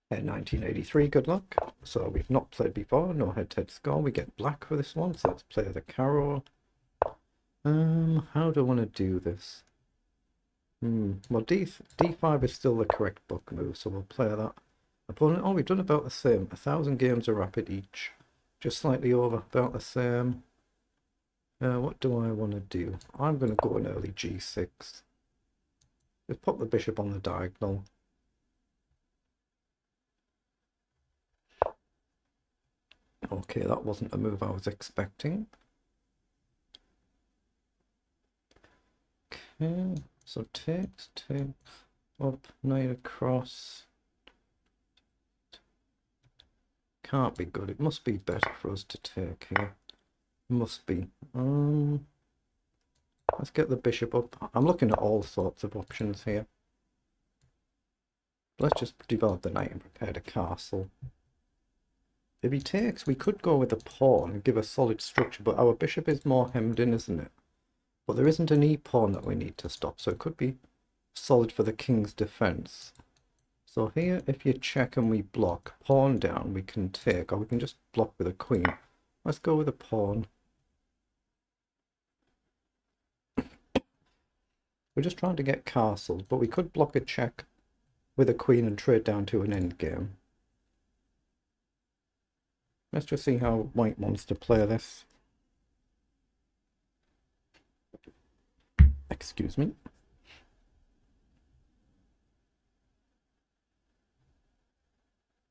1983, good luck. So we've not played before, no head-to-head score. We get black for this one, so let's play the carrow. How do I want to do this? Well, D5 is still the correct book move, so we'll play that. Opponent, oh, we've done about the same. 1,000 games of rapid each. Just slightly over, about the same. What do I want to do? I'm going to go an early G6. Just pop the bishop on the diagonal. Okay, that wasn't a move I was expecting. Okay, so takes, up, knight across. Can't be good. It must be better for us to take here. Must be. Let's get the bishop up. I'm looking at all sorts of options here. Let's just develop the knight and prepare the castle. If he takes, we could go with a pawn and give a solid structure, but our bishop is more hemmed in, isn't it? But there isn't an e-pawn that we need to stop, so it could be solid for the king's defense. So here, if you check and we block, pawn down, we can take, or we can just block with a queen. Let's go with a pawn. We're just trying to get castles, but we could block a check with a queen and trade down to an endgame. Let's just see how white wants to play this. Excuse me.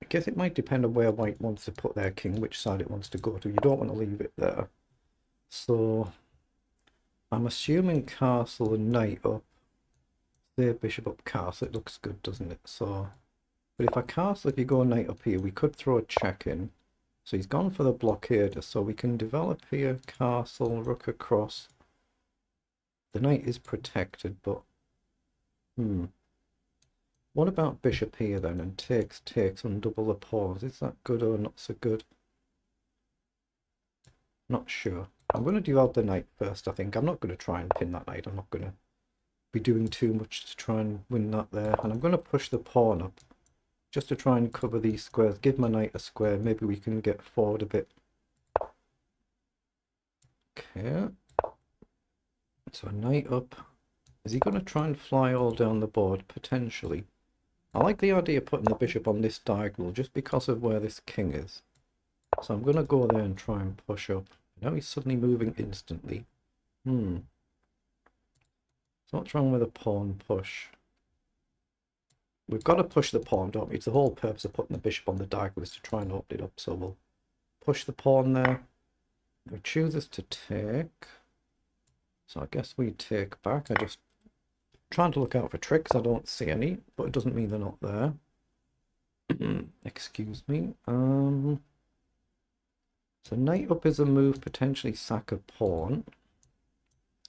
I guess it might depend on where white wants to put their king, which side it wants to go to. You don't want to leave it there. So I'm assuming castle and knight up. There, bishop up, castle. It looks good, doesn't it? So, but if I castle, if you go knight up here, we could throw a check in. So he's gone for the blockader, so we can develop here, castle, rook across. The knight is protected, but what about bishop here then, and takes on double the pawns? Is that good or not so good? Not sure. I'm going to develop the knight first, I think. I'm not going to try and pin that knight. I'm not going to be doing too much to try and win that there. And I'm going to push the pawn up just to try and cover these squares. Give my knight a square. Maybe we can get forward a bit. Okay. So knight up. Is he going to try and fly all down the board? Potentially. I like the idea of putting the bishop on this diagonal just because of where this king is. So I'm going to go there and try and push up. Now he's suddenly moving instantly. So what's wrong with a pawn push? We've got to push the pawn, don't we? It's the whole purpose of putting the bishop on the diagonal is to try and open it up. So we'll push the pawn there. He chooses to take. So I guess we take back. I just trying to look out for tricks. I don't see any, but it doesn't mean they're not there. Excuse me. So knight up is a move, potentially sack a pawn.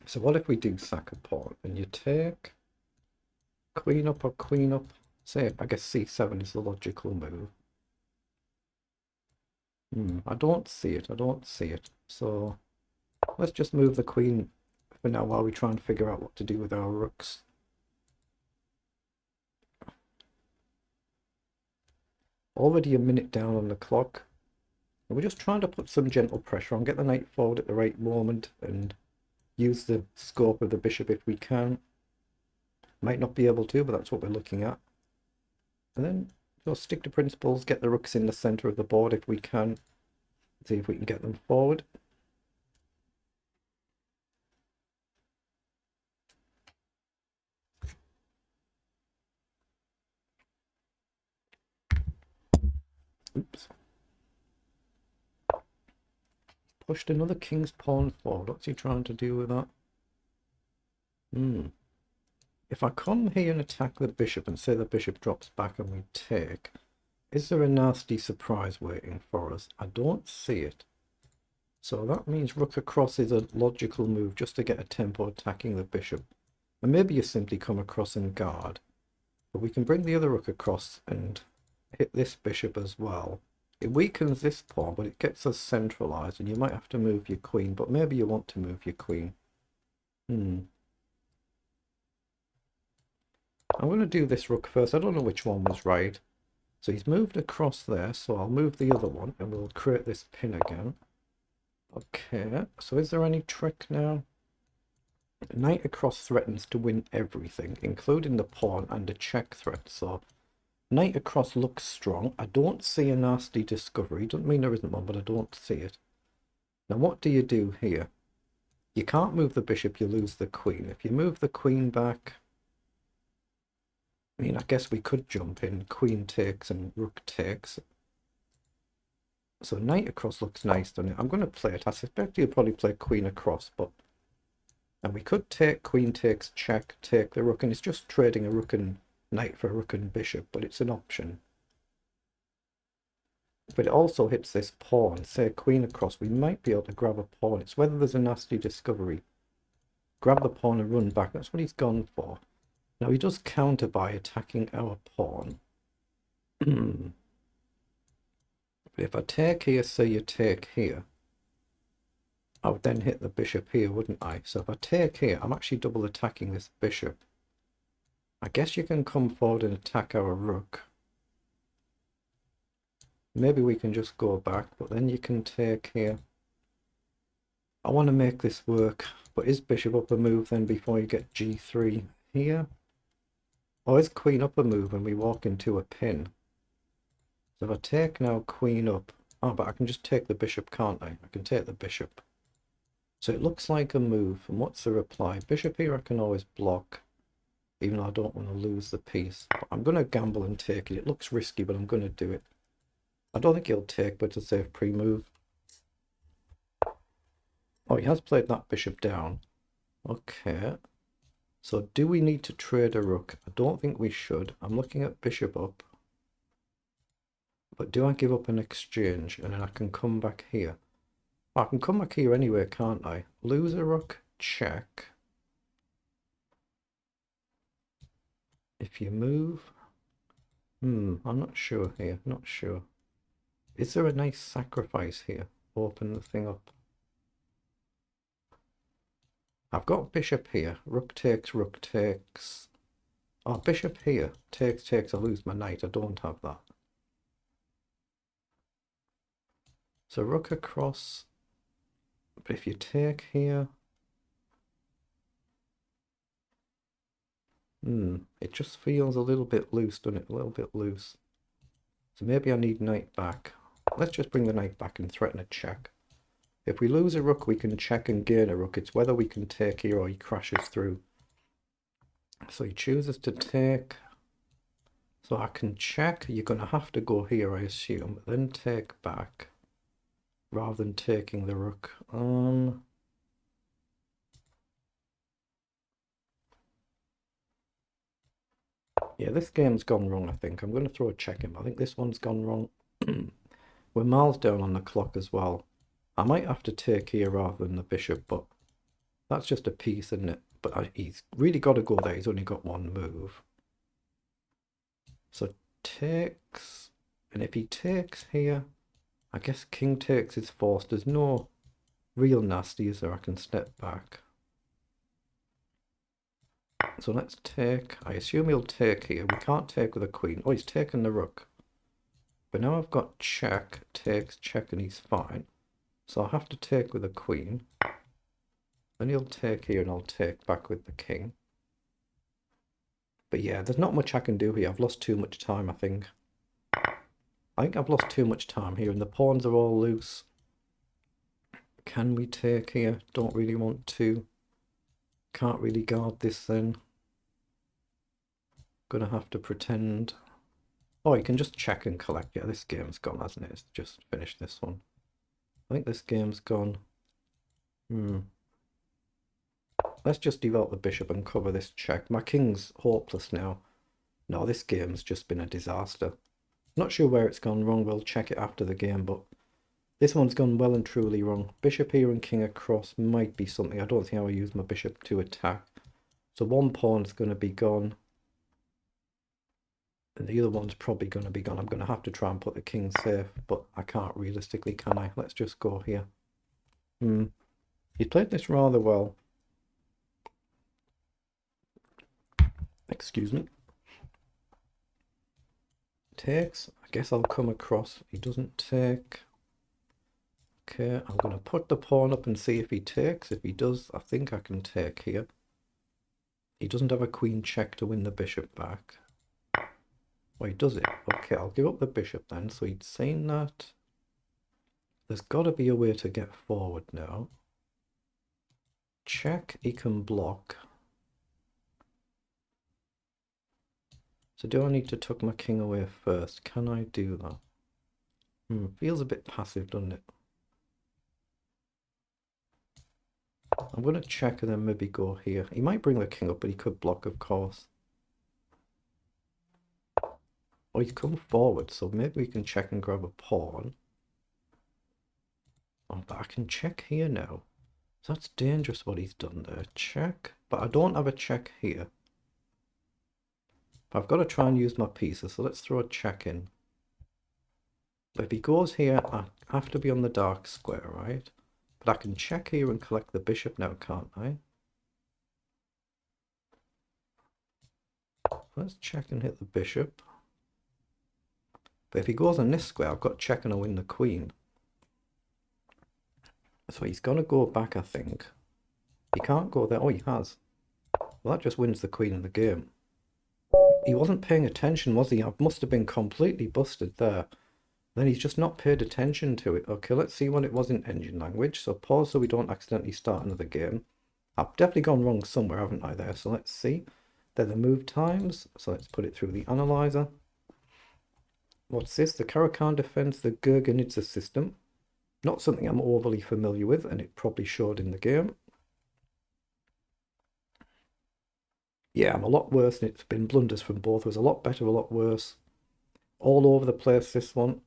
So what if we do sack a pawn and you take queen up or queen up? Say, I guess c7 is the logical move. I don't see it. I don't see it. So let's just move the queen for now while we try and figure out what to do with our rooks. Already a minute down on the clock. And we're just trying to put some gentle pressure on, get the knight forward at the right moment and use the scope of the bishop if we can. Might not be able to, but that's what we're looking at. And then just stick to principles, get the rooks in the center of the board if we can. See if we can get them forward. Oops. Pushed another king's pawn forward. What's he trying to do with that? If I come here and attack the bishop and say the bishop drops back and we take, is there a nasty surprise waiting for us? I don't see it. So that means rook across is a logical move just to get a tempo attacking the bishop. And maybe you simply come across and guard. But we can bring the other rook across and hit this bishop as well. It weakens this pawn, but it gets us centralized, and you might have to move your queen, but maybe you want to move your queen. I'm going to do this rook first. I don't know which one was right. So he's moved across there, so I'll move the other one and we'll create this pin again. Okay, so is there any trick now? Knight across threatens to win everything, including the pawn and a check threat. So knight across looks strong. I don't see a nasty discovery. Doesn't mean there isn't one, but I don't see it. Now what do you do here? You can't move the bishop, you lose the queen. If you move the queen back, I mean, I guess we could jump in. Queen takes and rook takes. So knight across looks nice, doesn't it? I'm going to play it. I suspect he'll probably play queen across, but... And we could take queen takes, check, take the rook, and it's just trading a rook and knight for a rook and bishop, but it's an option. But it also hits this pawn. Say queen across, we might be able to grab a pawn. It's whether there's a nasty discovery. Grab the pawn and run back. That's what he's gone for. Now he does counter by attacking our pawn. But if I take here, say you take here, I would then hit the bishop here, wouldn't I? So if I take here, I'm actually double attacking this bishop. I guess you can come forward and attack our rook. Maybe we can just go back, but then you can take here. I want to make this work, but is bishop up a move then before you get g3 here? Or is queen up a move when we walk into a pin? So if I take now queen up, oh, but I can just take the bishop, can't I? I can take the bishop. So it looks like a move, and what's the reply? Bishop here I can always block, even though I don't want to lose the piece. But I'm going to gamble and take it. It looks risky, but I'm going to do it. I don't think he'll take, but it's a safe pre-move. Oh, he has played that bishop down. Okay. So do we need to trade a rook? I don't think we should. I'm looking at bishop up. But do I give up an exchange and then I can come back here? I can come back here anyway, can't I? Lose a rook, check. If you move... I'm not sure here, not sure. Is there a nice sacrifice here? Open the thing up. I've got bishop here. Rook takes, rook takes. Oh, bishop here. Takes, takes. I lose my knight. I don't have that. So rook across. But if you take here... it just feels a little bit loose, doesn't it? A little bit loose. So maybe I need knight back. Let's just bring the knight back and threaten a check. If we lose a rook, we can check and gain a rook. It's whether we can take here or he crashes through. So he chooses to take. So I can check. You're going to have to go here, I assume. Then take back. Rather than taking the rook. Yeah, this game's gone wrong, I think. I'm going to throw a check in. I think this one's gone wrong. We're miles down on the clock as well. I might have to take here rather than the bishop, but that's just a piece, isn't it? But he's really got to go there. He's only got one move. So takes, and if he takes here, I guess king takes is forced. There's no real nasty, is there? I can step back. So let's take, I assume he'll take here. We can't take with a queen. Oh, he's taken the rook. But now I've got check, takes, check, and he's fine. So I'll have to take with a queen. Then he'll take here and I'll take back with the king. But yeah, there's not much I can do here. I've lost too much time, I think. I think I've lost too much time here and the pawns are all loose. Can we take here? Don't really want to. Can't really guard this then. Gonna have to pretend. Oh, you can just check and collect. Yeah, this game's gone, hasn't it? It's just finished this one. I think this game's gone. Let's just develop the bishop and cover this check. My king's hopeless now. No, this game's just been a disaster. Not sure where it's gone wrong. We'll check it after the game, but this one's gone well and truly wrong. Bishop here and king across might be something. I don't think I'll use my bishop to attack. So one pawn's going to be gone. And the other one's probably going to be gone. I'm going to have to try and put the king safe, but I can't realistically, can I? Let's just go here. He played this rather well. Excuse me. takes. I guess I'll come across. He doesn't take. Okay, I'm going to put the pawn up and see if he takes. If he does, I think I can take here. He doesn't have a queen check to win the bishop back. Wait, does it? Okay, I'll give up the bishop then. So he'd seen that. There's got to be a way to get forward now. Check, he can block. So do I need to tuck my king away first? Can I do that? Feels a bit passive, doesn't it? I'm going to check and then maybe go here. He might bring the king up, but he could block, of course. Oh, he's come forward, so maybe we can check and grab a pawn. Oh, but I can check here now. So that's dangerous what he's done there. Check. But I don't have a check here. But I've got to try and use my pieces, so let's throw a check in. But if he goes here, I have to be on the dark square, right? But I can check here and collect the bishop now, can't I? Let's check and hit the bishop. But if he goes on this square, I've got check and I win the queen. So he's going to go back, I think. He can't go there. Oh, he has. Well, that just wins the queen in the game. He wasn't paying attention, was he? I must have been completely busted there. Then he's just not paid attention to it. Okay, let's see what it was in engine language. So pause so we don't accidentally start another game. I've definitely gone wrong somewhere, haven't I, there? So let's see. They're the move times. So let's put it through the analyzer. What's this? The Caracan defense, the Gurgenidze system. Not something I'm overly familiar with, and it probably showed in the game. Yeah, I'm a lot worse, and it's been blunders from both. It was a lot better, a lot worse. All over the place, this one.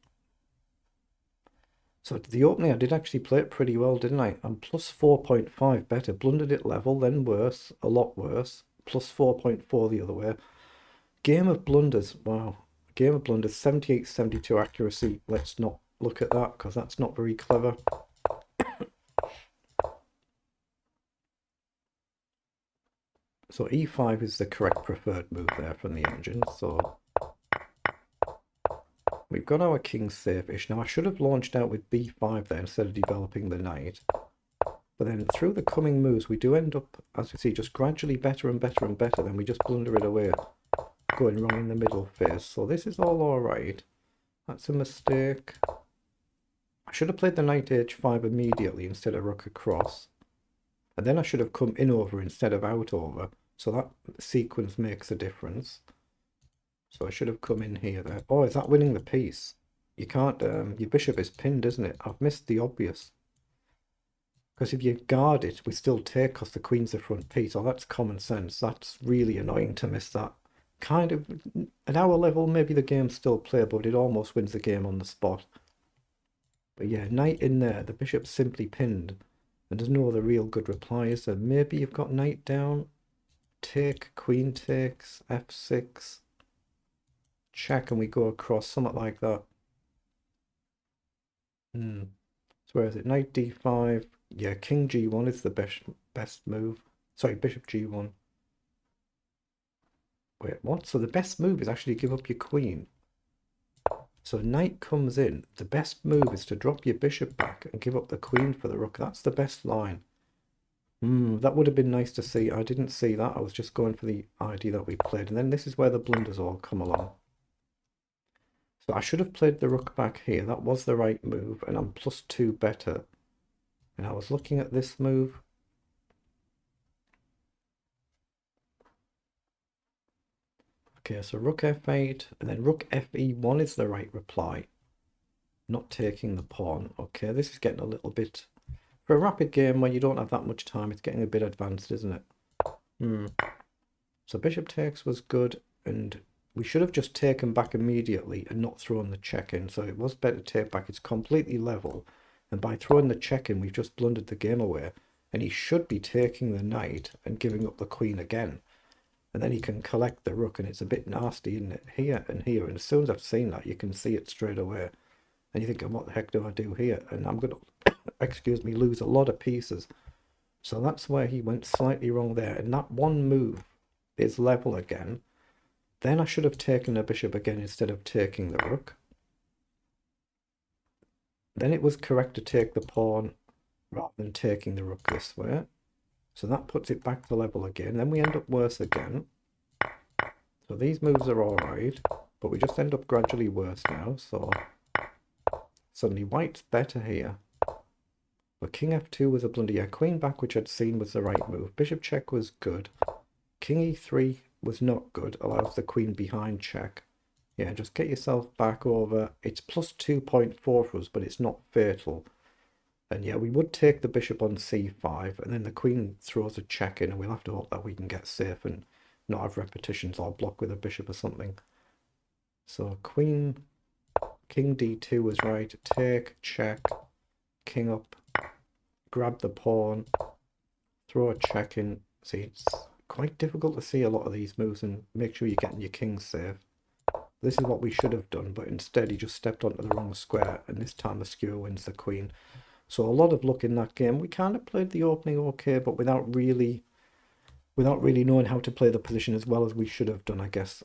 So the opening, I did actually play it pretty well, didn't I? I'm plus 4.5 better. Blundered it level, then worse, a lot worse. Plus 4.4 the other way. Game of blunders, wow. Game of blunders, 78-72 accuracy. Let's not look at that, because that's not very clever. So e5 is the correct preferred move there from the engine. So we've got our king safe-ish. Now I should have launched out with b5 there instead of developing the knight. But then through the coming moves, we do end up, as we see, just gradually better and better and better. Then we just blunder it away, going wrong in the middle phase. So this is all alright. That's a mistake. I should have played the knight h5 immediately instead of rook across. And then I should have come in over instead of out over. So that sequence makes a difference. So I should have come in here there. Oh, is that winning the piece? You can't, your bishop is pinned, isn't it? I've missed the obvious. Because if you guard it, we still take because the queen's the front piece. Oh, that's common sense. That's really annoying to miss that. Kind of, at our level, maybe the game's still playable, but it almost wins the game on the spot. But yeah, knight in there, the bishop's simply pinned. And there's no other real good replies. So maybe you've got knight down. Take, queen takes, f6. Check and we go across, something like that. So where is it? Knight d5. Yeah, king g1 is the best move. Sorry, bishop g1. Wait, what? So the best move is actually give up your queen. So knight comes in. The best move is to drop your bishop back and give up the queen for the rook. That's the best line. That would have been nice to see. I didn't see that. I was just going for the idea that we played. And then this is where the blunders all come along. So I should have played the rook back here. That was the right move. And I'm +2 better. And I was looking at this move. Okay, so rook f8. And then rook fe1 is the right reply. Not taking the pawn. Okay, this is getting a little bit... For a rapid game where you don't have that much time, it's getting a bit advanced, isn't it? So bishop takes was good, and we should have just taken back immediately and not thrown the check in. So it was better to take back. It's completely level, and by throwing the check in, we've just blundered the game away. And he should be taking the knight and giving up the queen again. And then he can collect the rook, and it's a bit nasty, isn't it? Here and here, and as soon as I've seen that, you can see it straight away. And you think, what the heck do I do here? And I'm going to, excuse me, lose a lot of pieces. So that's where he went slightly wrong there. And that one move is level again. Then I should have taken the bishop again instead of taking the rook. Then it was correct to take the pawn rather than taking the rook this way. So that puts it back to level again. Then we end up worse again. So these moves are alright, but we just end up gradually worse now. So suddenly white's better here. But king f2 was a blunder. Yeah, queen back, which I'd seen was the right move. Bishop check was good. King e3 was not good. Allows the queen behind check. Yeah, just get yourself back over. It's plus 2.4 for us, but it's not fatal. And yeah, we would take the bishop on c5, and then the queen throws a check in, and we'll have to hope that we can get safe and not have repetitions or block with a bishop or something. So king d2 was right. Take, check, king up, grab the pawn, throw a check in. See, it's quite difficult to see a lot of these moves and make sure you're getting your king safe. This is what we should have done, but instead he just stepped onto the wrong square, and this time the skewer wins the queen. So a lot of luck in that game. We kind of played the opening okay, but without really knowing how to play the position as well as we should have done, I guess.